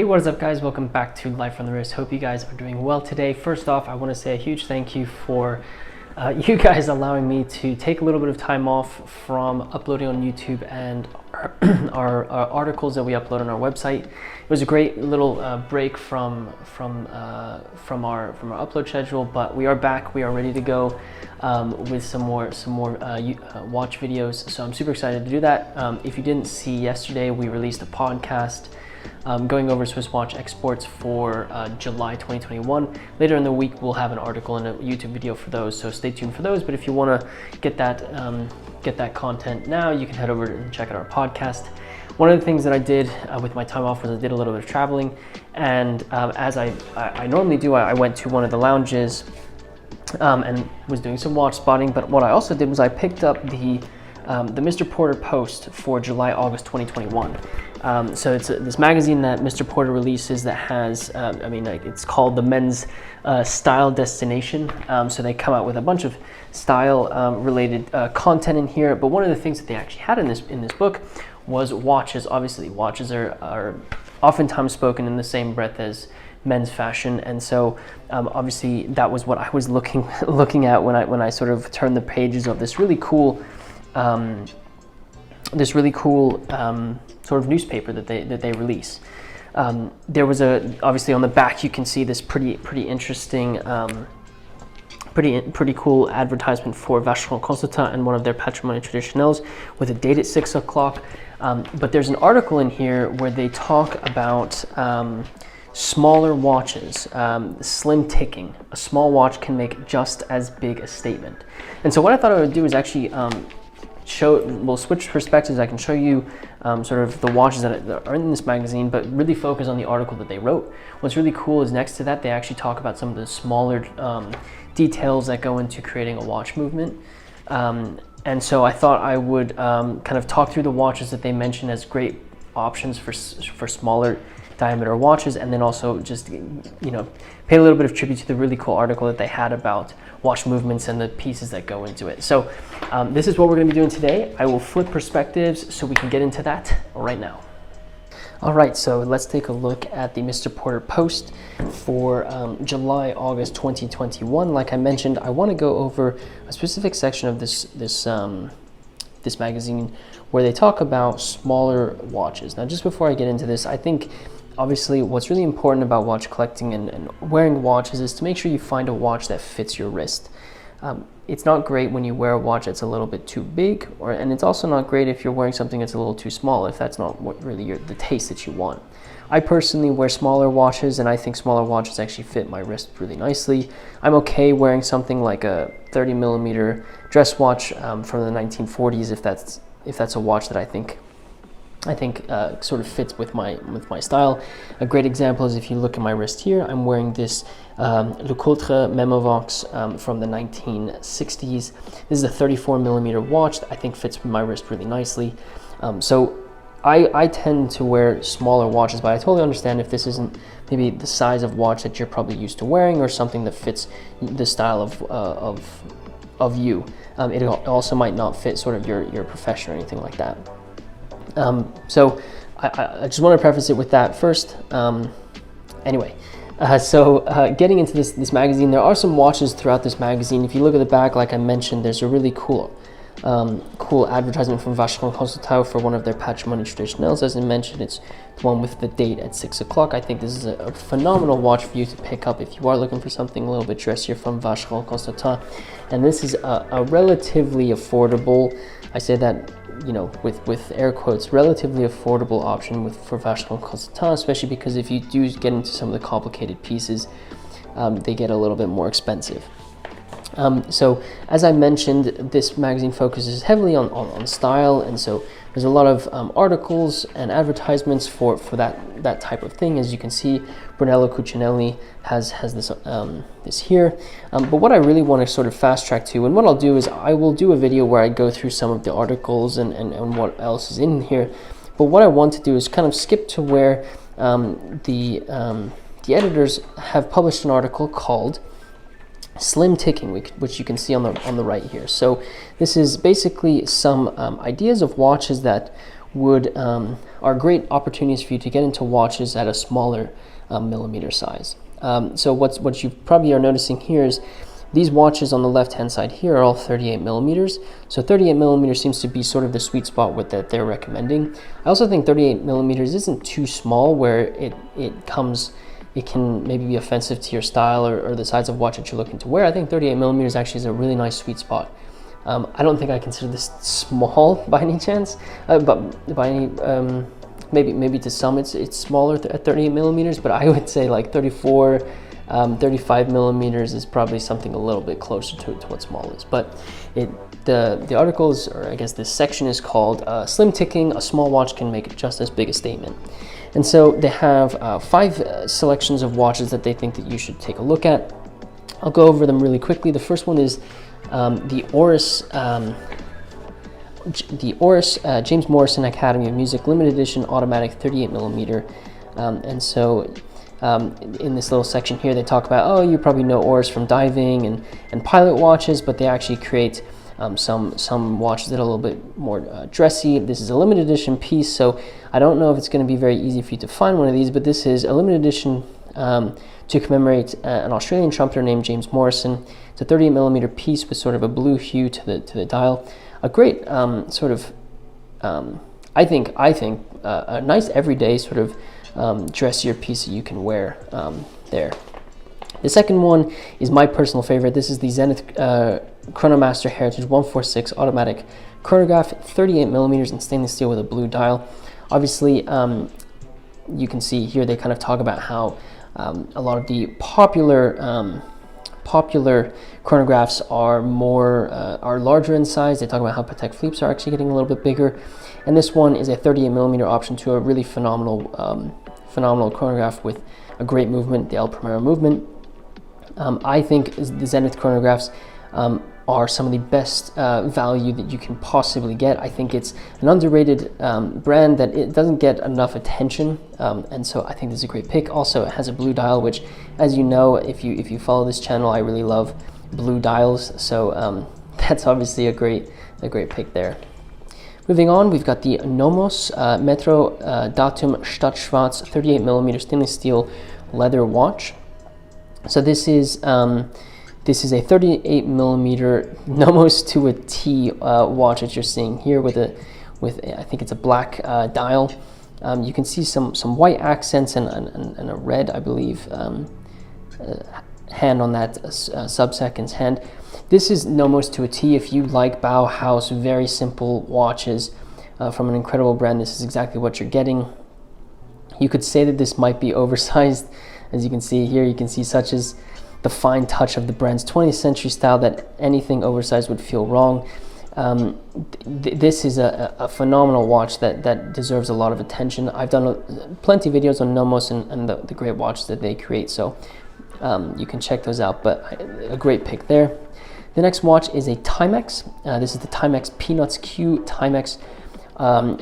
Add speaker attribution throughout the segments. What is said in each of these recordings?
Speaker 1: what is up guys, welcome back to Life on the Wrist. Hope you guys are doing well today. First off, I want to say a huge thank you for you guys allowing me to take a little bit of time off from uploading on YouTube and our articles that we upload on our website. It was a great little break from our upload schedule, but we are back. We are ready to go with some more watch videos. So I'm super excited to do that. If you didn't see yesterday, we released a podcast going over Swiss watch exports for July 2021. Later in the week, we'll have an article and a YouTube video for those, so stay tuned for those. But if you want to get that content now, you can head over and check out our podcast. One of the things that I did with my time off was I did a little bit of traveling, and as I normally do, I went to one of the lounges and was doing some watch spotting. But what I also did was I picked up the Mr. Porter Post for July-August 2021. So it's this magazine that Mr. Porter releases that has, it's called the Men's Style Destination. So they come out with a bunch of style related content in here. But one of the things that they actually had in this book was watches. Obviously, watches are oftentimes spoken in the same breath as men's fashion, and so obviously that was what I was looking at when I sort of turned the pages of this really cool sort of newspaper that they release. There was obviously on the back you can see this pretty interesting, pretty cool advertisement for Vacheron Constantin and one of their Patrimoine Traditionnels with a date at 6 o'clock. But there's an article in here where they talk about smaller watches, slim ticking. A small watch can make just as big a statement. And so what I thought I would do is actually we'll switch perspectives. I can show you sort of the watches that are in this magazine, but really focus on the article that they wrote. What's really cool is next to that, they actually talk about some of the smaller details that go into creating a watch movement. And so I thought I would kind of talk through the watches that they mention as great options for smaller diameter watches, and then also just pay a little bit of tribute to the really cool article that they had about watch movements and the pieces that go into it. So this is what we're going to be doing today. I will flip perspectives so we can get into that right now. All right, so let's take a look at the Mr. Porter Post for July-August 2021. Like I mentioned, I want to go over a specific section of this magazine where they talk about smaller watches. Now, just before I get into this, I think obviously what's really important about watch collecting and wearing watches is to make sure you find a watch that fits your wrist. It's not great when you wear a watch that's a little bit too big, and it's also not great if you're wearing something that's a little too small, if that's not what really the taste that you want. I personally wear smaller watches, and I think smaller watches actually fit my wrist really nicely. I'm okay wearing something like a 30 millimeter dress watch from the 1940s if that's a watch that I think sort of fits with my style. A great example is if you look at my wrist here, I'm wearing this Le Coultre Memovox from the 1960s. This is a 34 millimeter watch that I think fits my wrist really nicely. So I tend to wear smaller watches, but I totally understand if this isn't maybe the size of watch that you're probably used to wearing, or something that fits the style of you. It also might not fit sort of your profession or anything like that. So I just want to preface it with that first. Anyway, getting into this magazine, there are some watches throughout this magazine. If you look at the back, like I mentioned, there's a really cool advertisement from Vacheron Constantin for one of their Patrimoine Traditionnels. As I mentioned, it's the one with the date at 6 o'clock. I think this is a phenomenal watch for you to pick up if you are looking for something a little bit dressier from Vacheron Constantin. And this is a relatively affordable, I say that with air quotes, relatively affordable option for Vacheron Constantin, especially because if you do get into some of the complicated pieces, they get a little bit more expensive. So as I mentioned, this magazine focuses heavily on style, and so there's a lot of articles and advertisements for that type of thing. As you can see, Brunello Cucinelli has this here. But what I really want to sort of fast track to, and what I'll do is I will do a video where I go through some of the articles and what else is in here. But what I want to do is kind of skip to where the editors have published an article called Slim Ticking, which you can see on the right here. So this is basically some ideas of watches that are great opportunities for you to get into watches at a smaller millimeter size. So what you probably are noticing here is these watches on the left-hand side here are all 38 millimeters. So 38 millimeters seems to be sort of the sweet spot that they're recommending. I also think 38 millimeters isn't too small where it can maybe be offensive to your style or the size of watch that you're looking to wear. I think 38 millimeters actually is a really nice sweet spot. I don't think I consider this small by any chance, but by any maybe to some it's smaller at 38 millimeters, but I would say like 34, 35 millimeters is probably something a little bit closer to what small is. But the articles, or I guess this section, is called Slim Ticking, a small watch can make just as big a statement. And so they have 5 selections of watches that they think that you should take a look at. I'll go over them really quickly. The first one is the Oris James Morrison Academy of Music limited edition automatic 38 millimeter. And so in this little section here, they talk about, oh, you probably know Oris from diving and pilot watches, but they actually create some watches that are a little bit more dressy. This is a limited edition piece, so I don't know if it's going to be very easy for you to find one of these, but this is a limited edition to commemorate an Australian trumpeter named James Morrison. It's a 38 millimeter piece with sort of a blue hue to the dial. A great sort of, I think a nice everyday sort of dressier piece that you can wear there. The second one is my personal favorite. This is the Zenith Chronomaster Heritage 146 automatic chronograph, 38 millimeters in stainless steel with a blue dial. Obviously, you can see here they kind of talk about how a lot of the popular chronographs are larger in size. They talk about how Patek Philippe's are actually getting a little bit bigger, and this one is a 38 millimeter option to a really phenomenal chronograph with a great movement, the El Primero movement. I think the Zenith chronographs are some of the best value that you can possibly get. I think it's an underrated brand that it doesn't get enough attention, and so I think this is a great pick. Also, it has a blue dial, which, as you know, if you follow this channel, I really love blue dials. So that's obviously a great pick there. Moving on, we've got the Nomos Metro Datum Stadt Schwarz 38 millimeter stainless steel leather watch. So this is a 38 millimeter Nomos to a T watch that you're seeing here with I think it's a black dial. You can see some white accents and a red, I believe, hand on that sub-second's hand. This is Nomos to a T. If you like Bauhaus, very simple watches from an incredible brand, this is exactly what you're getting. You could say that this might be oversized. As you can see here, you can see such as the fine touch of the brand's 20th century style that anything oversized would feel wrong. This is a phenomenal watch that deserves a lot of attention. I've done plenty of videos on Nomos and the great watches that they create, so you can check those out, but a great pick there. The next watch is a Timex. This is the Timex Peanuts Q Timex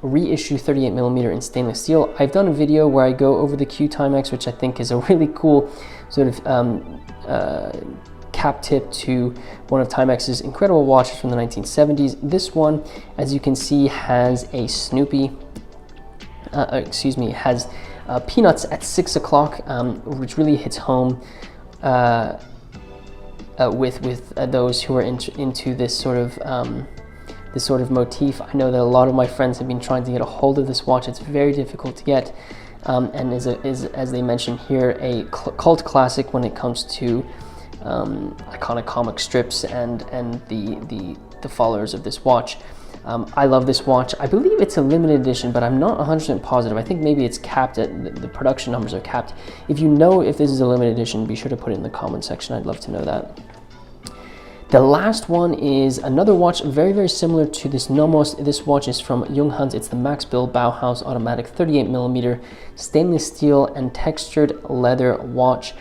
Speaker 1: reissue 38 millimeter in stainless steel. I've done a video where I go over the Q Timex, which I think is a really cool sort of cap tip to one of Timex's incredible watches from the 1970s. This one, as you can see, has a Snoopy, has Peanuts at 6 o'clock, which really hits home with those who are into this sort of motif. I know that a lot of my friends have been trying to get a hold of this watch. It's very difficult to get, and is as they mention here, a cult classic when it comes to iconic comic strips and the followers of this watch. I love this watch. I believe it's a limited edition, but I'm not 100% positive. I think maybe it's capped at the production numbers are capped. If you know if this is a limited edition, be sure to put it in the comment section. I'd love to know that. The last one is another watch very, very similar to this Nomos. This watch is from Junghans. It's the Max Bill Bauhaus automatic 38 millimeter stainless steel and textured leather watch.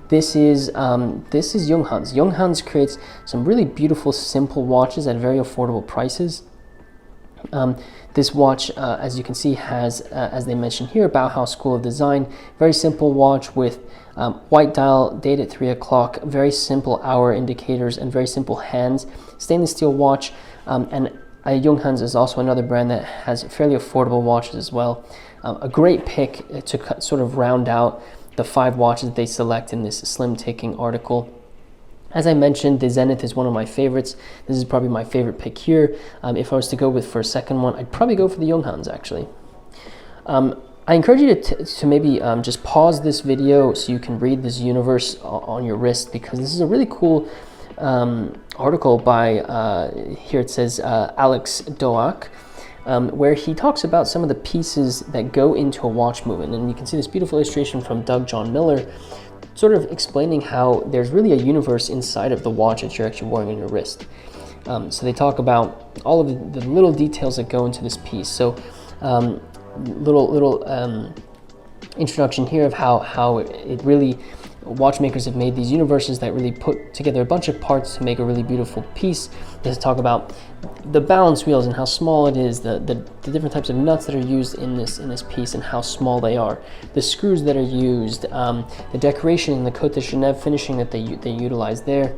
Speaker 1: This is Junghans. Junghans creates some really beautiful, simple watches at very affordable prices. This watch, as you can see, has, as they mentioned here, Bauhaus School of Design. Very simple watch with white dial, date at 3 o'clock, very simple hour indicators, and very simple hands. Stainless steel watch, and Junghans is also another brand that has fairly affordable watches as well. A great pick to sort of round out the 5 watches that they select in this slim ticking article. As I mentioned, the Zenith is one of my favorites. This is probably my favorite pick here. If I was to go with for a second one, I'd probably go for the Junghans actually. I encourage you to maybe just pause this video so you can read this universe on your wrist, because this is a really cool article by, here it says Alex Doak, where he talks about some of the pieces that go into a watch movement. And you can see this beautiful illustration from Doug John Miller, sort of explaining how there's really a universe inside of the watch that you're actually wearing on your wrist. So they talk about all of the little details that go into this piece. So little introduction here of how it really, watchmakers have made these universes that really put together a bunch of parts to make a really beautiful piece. They talk about the balance wheels and how small it is, the different types of nuts that are used in this piece and how small they are, the screws that are used, the decoration and the Côte de Genève finishing that they utilize there.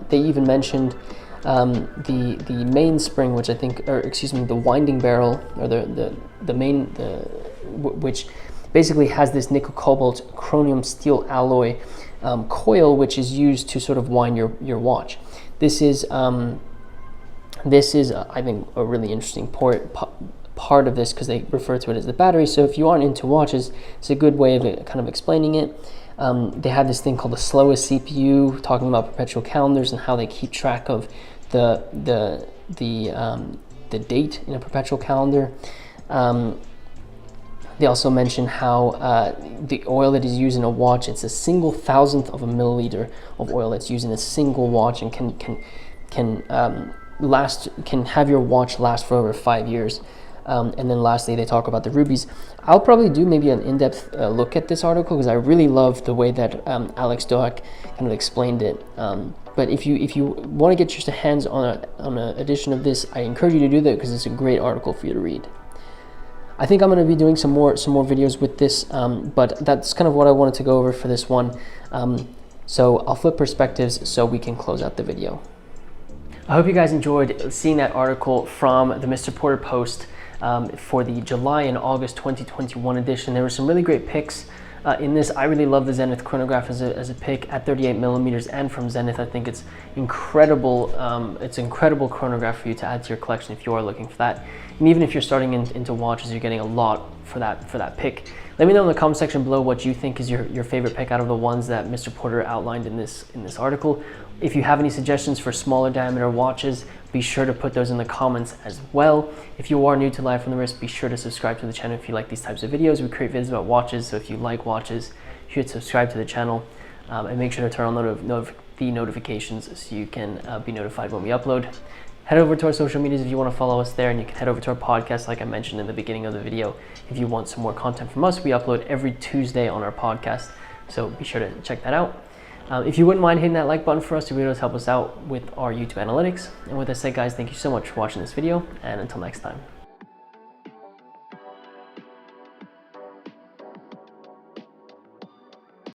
Speaker 1: They even mentioned the mainspring, which I think, or excuse me, the winding barrel, or which basically has this nickel cobalt chromium steel alloy coil, which is used to sort of wind your watch. This is I think a really interesting part of this, because they refer to it as the battery. So if you aren't into watches, it's a good way of kind of explaining it. They have this thing called the slowest CPU, talking about perpetual calendars and how they keep track of the date in a perpetual calendar. They also mention how the oil that is used in a watch, it's a single thousandth of a milliliter of oil that's used in a single watch, and can have your watch last for over 5 years. And then lastly, they talk about the rubies. I'll probably do maybe an in-depth look at this article, because I really love the way that Alex Doak kind of explained it. But if you want to get your hands on an edition of this, I encourage you to do that, because it's a great article for you to read. I think I'm going to be doing some more videos with this, but that's kind of what I wanted to go over for this one. So I'll flip perspectives so we can close out the video. I hope you guys enjoyed seeing that article from the Mr. Porter Post for the July and August 2021 edition. There were some really great picks in this. I really love the Zenith Chronograph as a pick at 38 millimeters, and from Zenith, I think it's incredible. It's an incredible chronograph for you to add to your collection if you are looking for that. And even if you're starting into watches, you're getting a lot for that pick. Let me know in the comment section below what you think is your favorite pick out of the ones that Mr. Porter outlined in this article. If you have any suggestions for smaller diameter watches, be sure to put those in the comments as well. If you are new to Live from the Wrist, be sure to subscribe to the channel if you like these types of videos. We create videos about watches, so if you like watches, you should subscribe to the channel, and make sure to turn on the notifications so you can be notified when we upload. Head over to our social medias if you want to follow us there, and you can head over to our podcast like I mentioned in the beginning of the video if you want some more content from us. We upload every Tuesday on our podcast, so be sure to check that out. If you wouldn't mind hitting that like button for us, it really does help us out with our YouTube analytics. And with that said, guys, thank you so much for watching this video, and until next time.